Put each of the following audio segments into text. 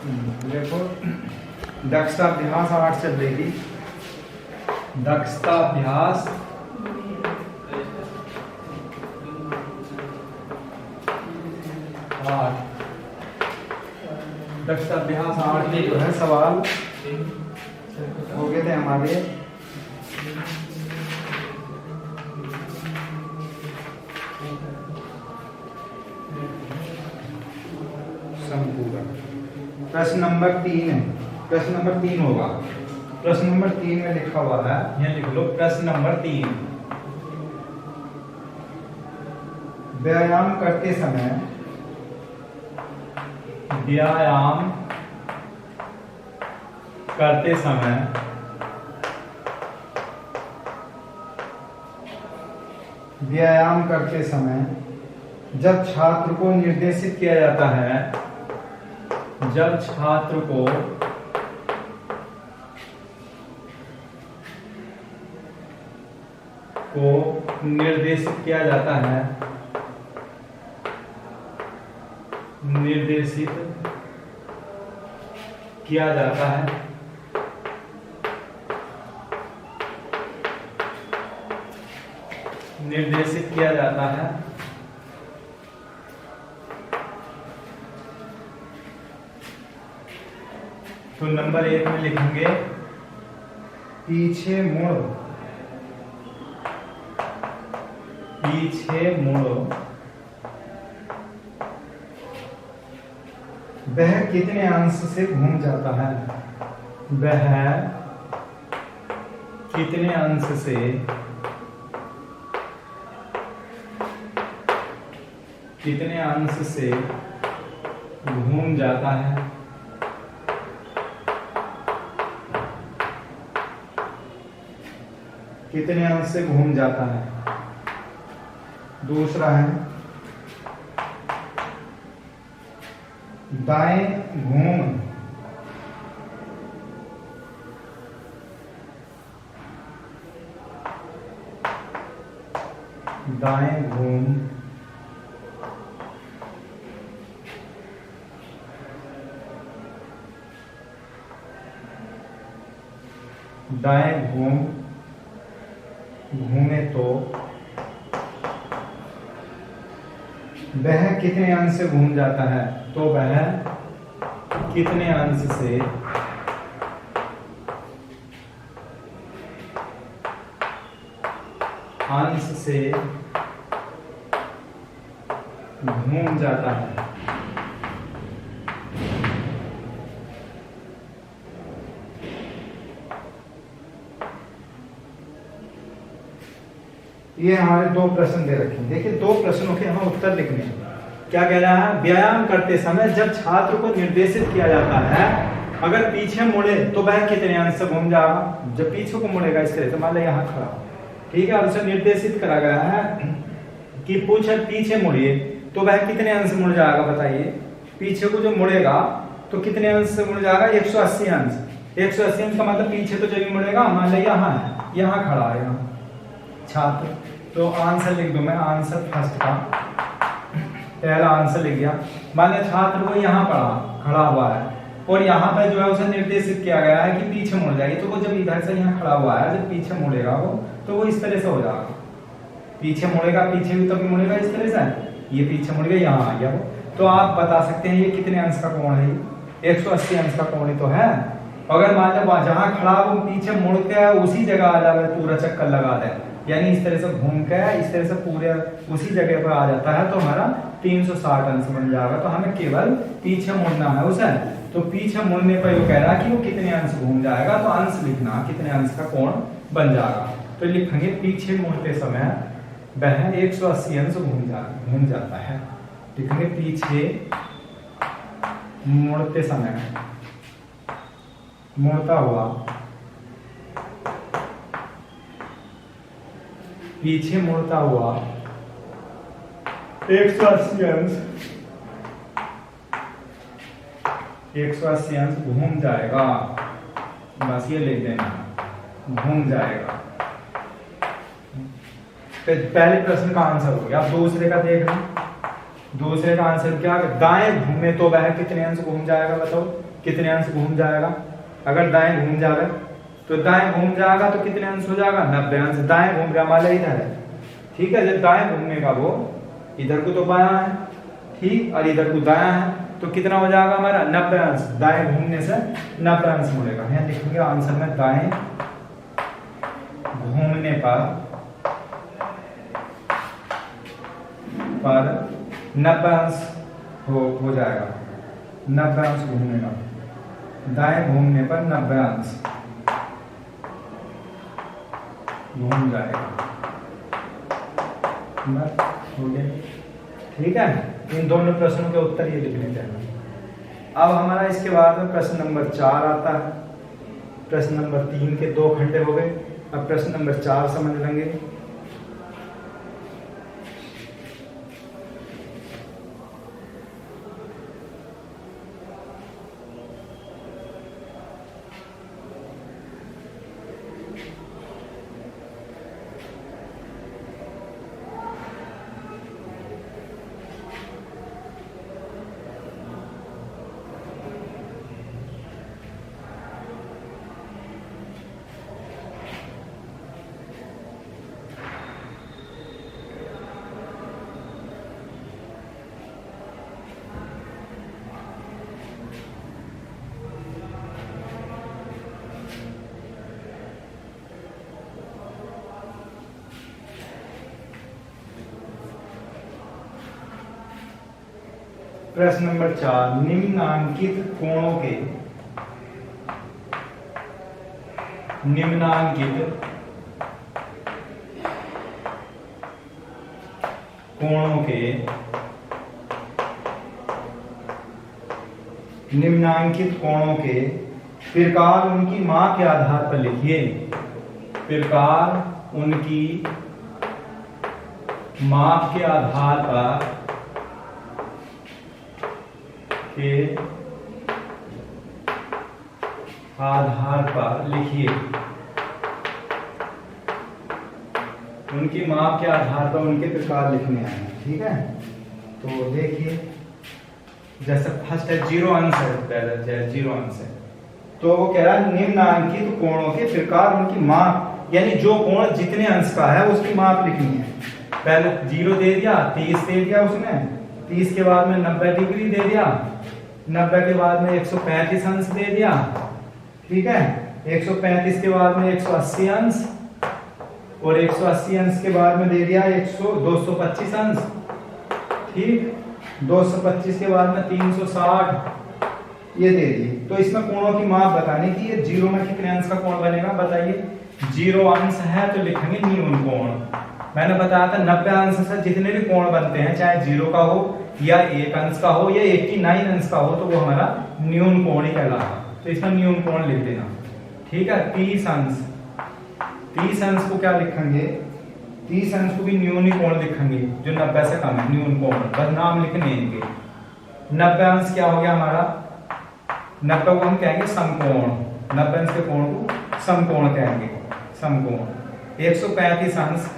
देखो दक्षता अभ्यास 8 चल रही थी। दक्षता अभ्यास 8, दक्षता अभ्यास 8 में जो है सवाल हो गए थे हमारे संपूर्ण। प्रश्न नंबर 3 है, प्रश्न नंबर 3 होगा। प्रश्न नंबर 3 में लिखा हुआ है, यहाँ लिख लो प्रश्न नंबर 3। व्यायाम करते समय व्यायाम करते समय व्यायाम करते समय जब छात्र को निर्देशित किया जाता है, जब छात्र को निर्देशित किया जाता है, निर्देशित किया जाता है, निर्देशित किया जाता है तो नंबर 1 में लिखेंगे पीछे मुड़ो, पीछे मुड़ो। वह कितने अंश से घूम जाता है, वह कितने अंश से घूम जाता है। कितने अंश से घूम जाता है। दूसरा है दाएं घूम, दाएं घूम दाएं घूमे तो वह कितने अंश से घूम जाता है, तो वह कितने अंश से घूम जाता है। ये हमारे 2 प्रश्न दे रखे हैं। देखिए 2 प्रश्नों के हमें उत्तर लिखने हैं। क्या कह रहा है, व्यायाम करते समय जब छात्र को निर्देशित किया जाता है, अगर पीछे मुड़े तो वह कितने अंश से घूम जाएगा। जब पीछे को मुड़ेगा इस तरह से, मान लो यहाँ खड़ा, ठीक है, और उसे निर्देशित करा गया है कि पूछे पीछे मुड़िए तो वह कितने अंश से मुड़ जाएगा, बताइए। पीछे को जो मुड़ेगा तो कितने अंश से मुड़ जाएगा, 180 अंश। 180 अंश का मतलब पीछे तो जब मुड़ेगा, मान लो यहाँ है, यहाँ खड़ा है यहाँ छात्र, तो आंसर लिख दो मैं, आंसर फर्स्ट का पहला आंसर लिख गया। मान लो छात्र को यहाँ खड़ा हुआ है और यहाँ पर जो है उसे निर्देशित किया गया है कि पीछे मुड़ जाएगी, तो वो जब इधर से यहाँ खड़ा हुआ है, जब पीछे मुड़ेगा वो, तो वो इस तरह से हो जाएगा। पीछे मुड़ेगा, पीछे भी तभी मुड़ेगा इस तरह से, ये पीछे मुड़ गया, यहाँ आ गया वो। तो आप बता सकते हैं ये कितने अंश का कोण है, 180 अंश का कोण ही तो है। अगर मान लो जहाँ खड़ा वो पीछे मुड़ते हैं उसी जगह आ जाए, पूरा चक्कर लगा दे, यानी इस तरह से घूम के इस तरह से पूरे उसी जगह पर आ जाता है, तो हमारा 360 अंश बन जाएगा। तो हमें केवल पीछे मुड़ना है उसे, तो पीछे मुड़ने पर वो कह रहा है कि वो कितने अंश घूम जाएगा, तो अंश लिखना कितने अंश का कोण बन जाएगा। तो लिखेंगे पीछे मुड़ते समय वह 180 अंश घूम जाता है। लिखेंगे पीछे मुड़ते समय, मुड़ता हुआ, पीछे मुड़ता हुआ 180 अंश 180 अंश घूम जाएगा, बस ये लिख देना, घूम जाएगा। पहले प्रश्न का आंसर हो गया। अब दूसरे का देखना। दूसरे का आंसर क्या है, दाएं घूमे तो वह कितने अंश घूम जाएगा, बताओ। कितने अंश घूम जाएगा? अगर दाएं घूम जाएगा तो दाएं घूम जाएगा तो कितने अंश हो जाएगा? 90 अंश। दाएं घूम रहा वाला इधर है, ठीक है। जब दाएं घूमने का वो इधर को तो बायां है, ठीक, और इधर को दायां है, तो कितना हो जाएगा हमारा? 90 अंश। दाएं घूमने से 90 अंश मुड़ेगा। यहाँ लिखेंगे आंसर में दाएं घूमने पर 90 अंश हो जाएगा। 90 अंश घूमने का, दाएं घूमने पर 90 अंश घूम जाएगा। हो गया, ठीक है। इन दोनों प्रश्नों के उत्तर ये लिख लेते हैं। अब हमारा इसके बाद में प्रश्न नंबर 4 आता है। प्रश्न नंबर 3 के 2 खंडे हो गए। अब प्रश्न नंबर 4 समझ लेंगे। प्रश्न नंबर 4, निम्नांकित कोणों के प्रकार उनकी माप के आधार पर लिखिए। प्रकार उनकी माप के आधार पर लिखिए। उनकी माप के आधार पर उनके प्रकार लिखने हैं, ठीक है। तो देखिए, जैसे फर्स्ट है 0 अंश है, पहले 0 अंश है, तो वो कह रहा है निम्नांकित कोणों के प्रकार उनकी माप, यानी जो कोण जितने अंश का है उसकी माप लिखनी है। पहले 0 दे दिया, 30 दे दिया उसने, 30 के बाद में 90 डिग्री दे दिया, 90 के बाद में 135 अंश दे दिया, ठीक है। 135 के बाद में 180 अंश, और 180 अंश के बाद में दे दिया 225 अंश, ठीक। 225 के बाद में 360 ये दे दिए। तो इसमें कोणों की माप बताने की है। 0 में कितने अंश का कोण बनेगा बताइए? 0 अंश है तो लिखेंगे न्यून कोण। मैंने बताया था 90 अंश से जितने भी कोण बनते हैं, चाहे 0 का हो या 1 अंश का हो या 89 अंश का हो, तो वो हमारा न्यून कोण ही कहलाता। तो इसमें न्यून कोण लिख देना, ठीक है। 30 अंश, 30 अंश को क्या लिखेंगे? 30 अंश को भी न्यून ही कोण लिखेंगे, जो 90 से कम है, न्यून कोण, बस नाम लिखने इनके। 90 अंश क्या हो गया हमारा? 90 को हम कहेंगे समकोण। 90 अंश के कोण को समकोण कहेंगे, समकोण। 135 अंश,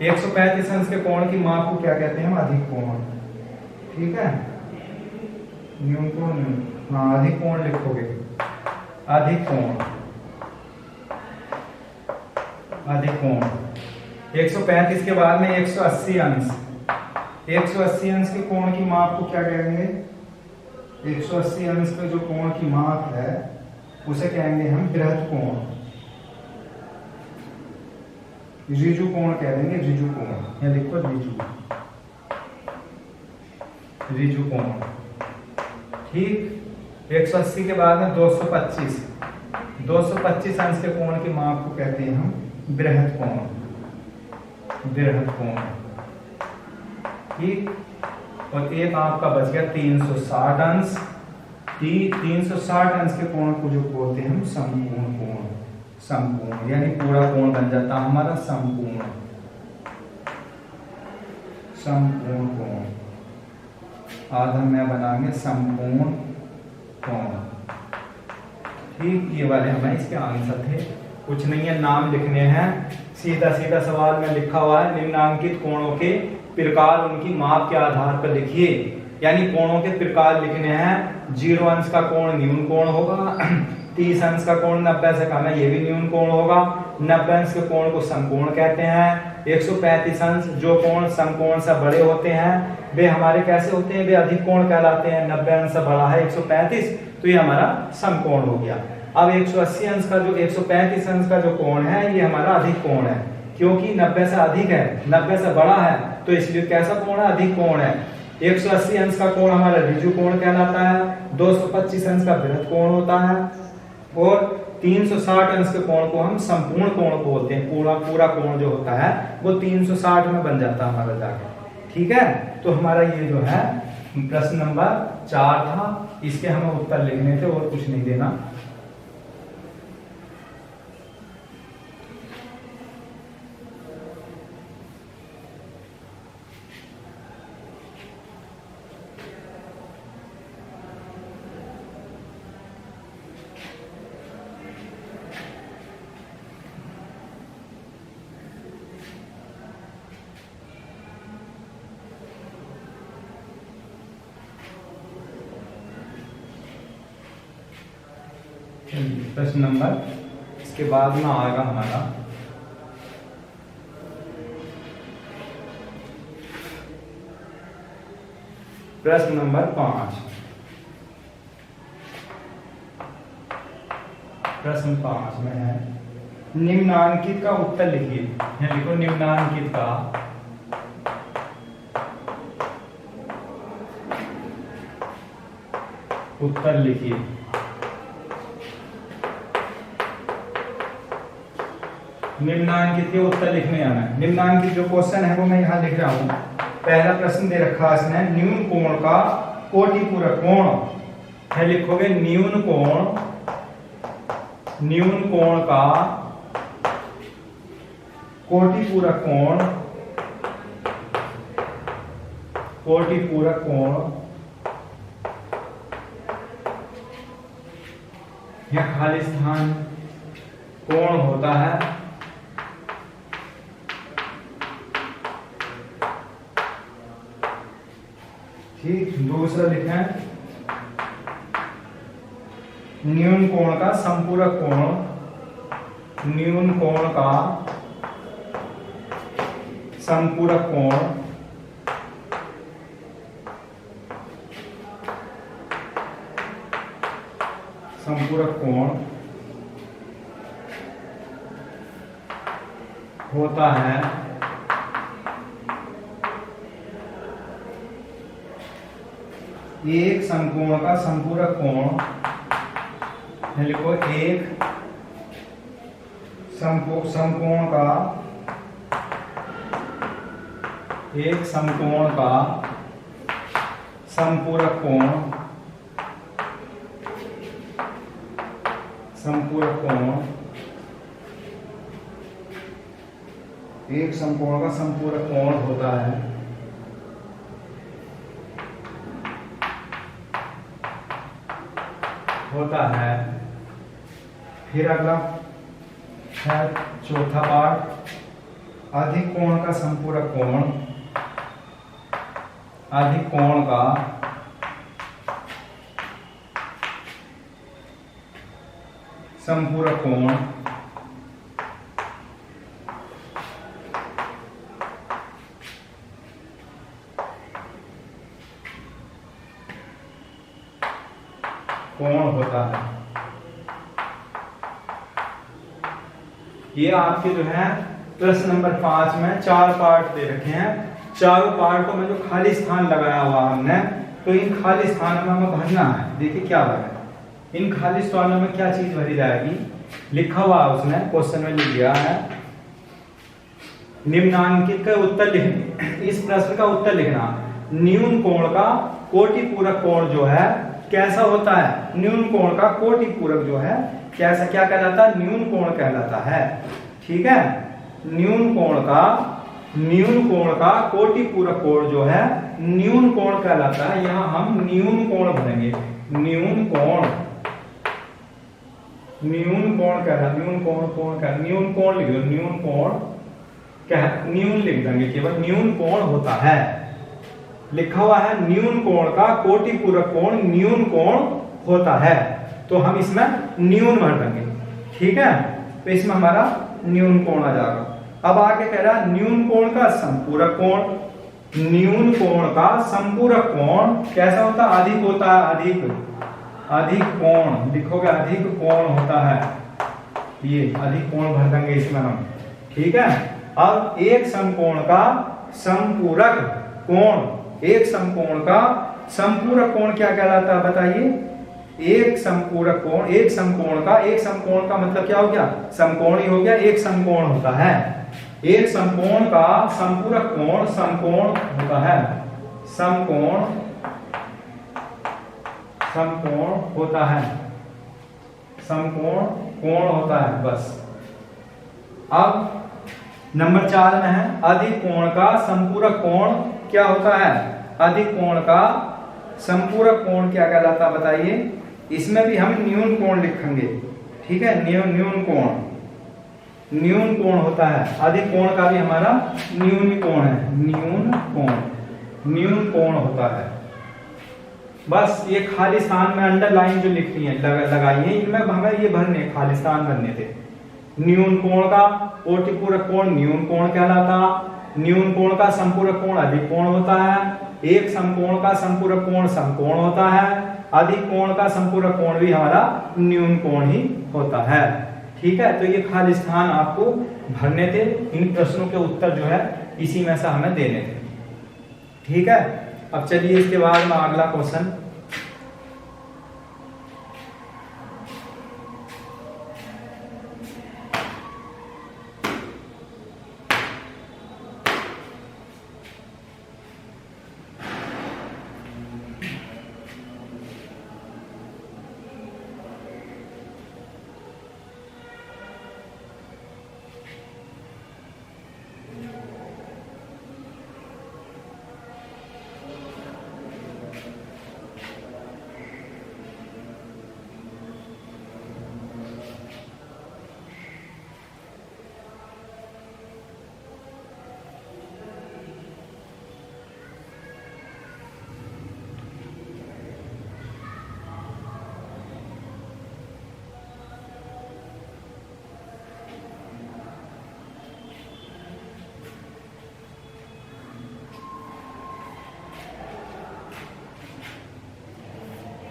135 अंश के कोण की माप को क्या कहते हैं हम? अधिक कोण, ठीक है। न्यून कोण, हाँ, अधिक कोण लिखोगे, अधिक कोण, अधिक कोण। 135 के बाद में 180 अंश, 180 अंश के कोण की माप को क्या कहेंगे? 180 अंश पे जो कोण की माप है उसे कहेंगे हम बृहत् कोण, ऋजु कोण कह देंगे, ऋजु कोण। यहाँ लिखो ऋजु कोण, ठीक। 180 के बाद में 225, 225 अंश के कोण की माप को कहते हैं हम बृहत् कोण, बृहत् कोण, ठीक। और एक आपका बच गया 360 अंश। 360 अंश के कोण को जो बोलते हैं हम समकोण कोण, समकोण, यानी पूरा कोण बन जाता है हमारा समकोण, समकोण कोण। आज हम यहाँ बनाएंगे समकोण कोण, ठीक। ये वाले हमारे इसके आंसर थे। कुछ नहीं है, नाम लिखने हैं, सीधा सीधा सवाल में लिखा हुआ है निम्नांकित कोणों के प्रकार उनकी माप के आधार पर लिखिए। यानी कोणों के प्रकार लिखने हैं। 0 अंश का कोण न्यून कोण होगा, 30 अंश का कोण 90 से कम है ये भी न्यून कोण होगा, 90 अंश के कोण को समकोण कहते हैं। 135 अंश जो कोण समकोण से बड़े होते हैं वे हमारे कैसे होते हैं, वे अधिक कोण कहलाते हैं। 90 अंश से बड़ा है 135 तो ये हमारा समकोण हो गया। अब 180 अंश का जो 135 अंश का जो कोण है ये हमारा अधिक कोण है, क्योंकि 90 से अधिक है 90 से बड़ा है तो इसलिए कैसा कोण है, अधिक कोण है। 180 अंश का कोण हमारा ऋजु कोण कहलाता है, 225 अंश का वृत्त कोण होता है और 360 अंश के कोण को हम संपूर्ण कोण बोलते हैं। पूरा कोण जो होता है वो 360 में बन जाता है हमारा जाकर। ठीक है, तो हमारा ये जो है प्रश्न नंबर 4 था, इसके हमें उत्तर लिखने थे और कुछ नहीं देना। प्रश्न नंबर इसके बाद में आएगा हमारा प्रश्न नंबर 5। प्रश्न 5 में है निम्नांकित का उत्तर लिखिए। यहाँ लिखो निम्नांकित का उत्तर लिखिए। निम्नांकित के उत्तर लिखने आना है। निम्नांकित जो क्वेश्चन है वो मैं यहाँ लिख रहा हूँ। पहला प्रश्न दे रखा है इसने, न्यून कोण का कोटिपूरक कोण है। लिखोगे न्यून कोण का कोटिपूरक कोण यह खाली स्थान कोण होता है। ठीक, दूसरा लिखा है न्यून कोण का संपूरक कोण, न्यून कोण का संपूरक कोण होता है एक समकोण का संपूरक कोण। लिखो एक समकोण का संपूरक कोण एक समकोण का संपूरक कोण होता है। फिर अगला है चौथा पार्ट, अधिक कोण का संपूरक कोण, अधिक कोण का संपूरक कोण होता है। ये आपके जो है प्रश्न नंबर 5 में 4 पार्ट दे रखे हैं। चारों पार्टों में जो खाली स्थान लगाया हुआ हमने, तो इन खाली स्थानों में हमें भरना है। देखिए क्या भरा है, इन खाली स्थानों में क्या चीज भरी जाएगी, लिखा हुआ उसने क्वेश्चन में लिख दिया है निम्नांकित का उत्तर लिखना। इस प्रश्न का उत्तर लिखना, न्यून कोण का कोटिपूरक कोण जो है कैसा होता है, न्यून कोण का कोटिपूरक जो है कैसा क्या कहलाता है, न्यून कोण कहलाता है। ठीक है, न्यून कोण का कोटिपूरक कोण जो है न्यून कोण कहलाता है। यहां हम न्यून कोण भरेंगे, न्यून कोण कहलाता, न्यून कोण लिख दो, न्यून कोण न्यून लिख देंगे, केवल न्यून कोण होता है। लिखा हुआ है न्यून कोण का कोटि पूरक कोण न्यून कोण होता है, तो हम इसमें न्यून भर देंगे। ठीक है, तो इसमें हमारा न्यून कोण आ जाएगा। अब आगे कह रहा है न्यून कोण का संपूरक कोण। न्यून कोण का संपूरक कोण कैसा होता है? अधिक होता है, अधिक कोण लिखोगे, अधिक कोण होता है, ये अधिक कोण भर देंगे इसमें हम। ठीक है, अब एक समकोण का संपूरक कोण, एक समकोण का संपूरक कोण क्या कहलाता है बताइए? एक संपूरक कोण, एक समकोण का मतलब क्या हो गया? समकोण ही हो गया, एक समकोण होता है। एक समकोण का संपूरक कोण समकोण होता है, समकोण होता है, समकोण कोण होता है बस। अब नंबर 4 में है अधिक कोण का संपूरक कोण क्या होता है? अधिक कोण का संपूरक कोण क्या कहलाता है बताइए? इसमें भी हम न्यून कोण लिखेंगे। ठीक है, न्यून कोण होता है। अधिक कोण का भी हमारा न्यून कोण है, न्यून कोण होता है। बस ये खाली स्थान में अंडरलाइन जो लिखती है लगाई है, इनमें हमें ये भरने, खाली स्थान भरने थे। न्यून कोण का कोटि पूरक कोण न्यून कोण कहलाता। न्यून कोण का संपूरक कोण अधिक कोण होता है। एक समकोण का संपूरक कोण समकोण होता है। अधिक कोण का संपूरक कोण भी हमारा न्यून कोण ही होता है। ठीक है, तो ये खाली स्थान आपको भरने थे। इन प्रश्नों के उत्तर जो है इसी में से हमें देने थे। ठीक है, अब चलिए इसके बाद में अगला क्वेश्चन।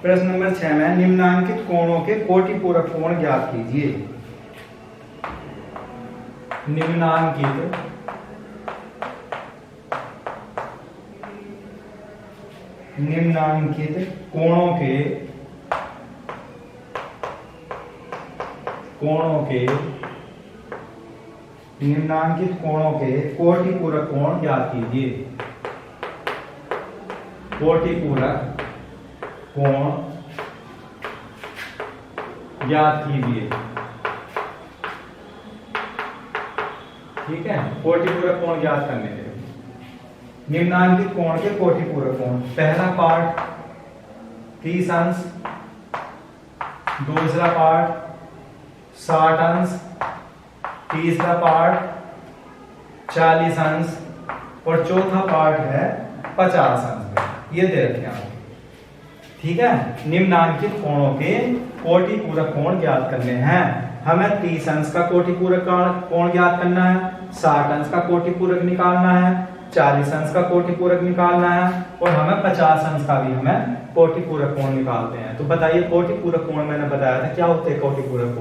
प्रश्न नंबर 6 में निम्नांकित कोणों के कोटि पूरक कोण ज्ञात कीजिए। निम्नांकित कोणों के कोटि पूरक कोण ज्ञात कीजिए। कोटि पूरक कोण ज्ञात कीजिए। ठीक है, कोटि पूरक कोण ज्ञात करने के लिए निम्नांकित कोण के कोटि पूरक कोण। पहला पार्ट 30 अंश, दूसरा पार्ट 60 अंश, तीसरा पार्ट 40 अंश और चौथा पार्ट है 50 अंश। ये दे रखे हैं। ठीक है, निम्नांकित कोणों के कोटि पूरक कोण ज्ञात करने हैं। हमें 30 अंश का कोटि पूरक कोण ज्ञात करना है, 60 अंश का कोटि पूरक निकालना है, 40 अंश का कोटि पूरक निकालना है और हमें 50 अंश का भी हमें कोटि पूरक कोण निकालते हैं। तो बताइए कोटि पूरक कोण मैंने बताया था क्या होते हैं कोटि पूरक कोण।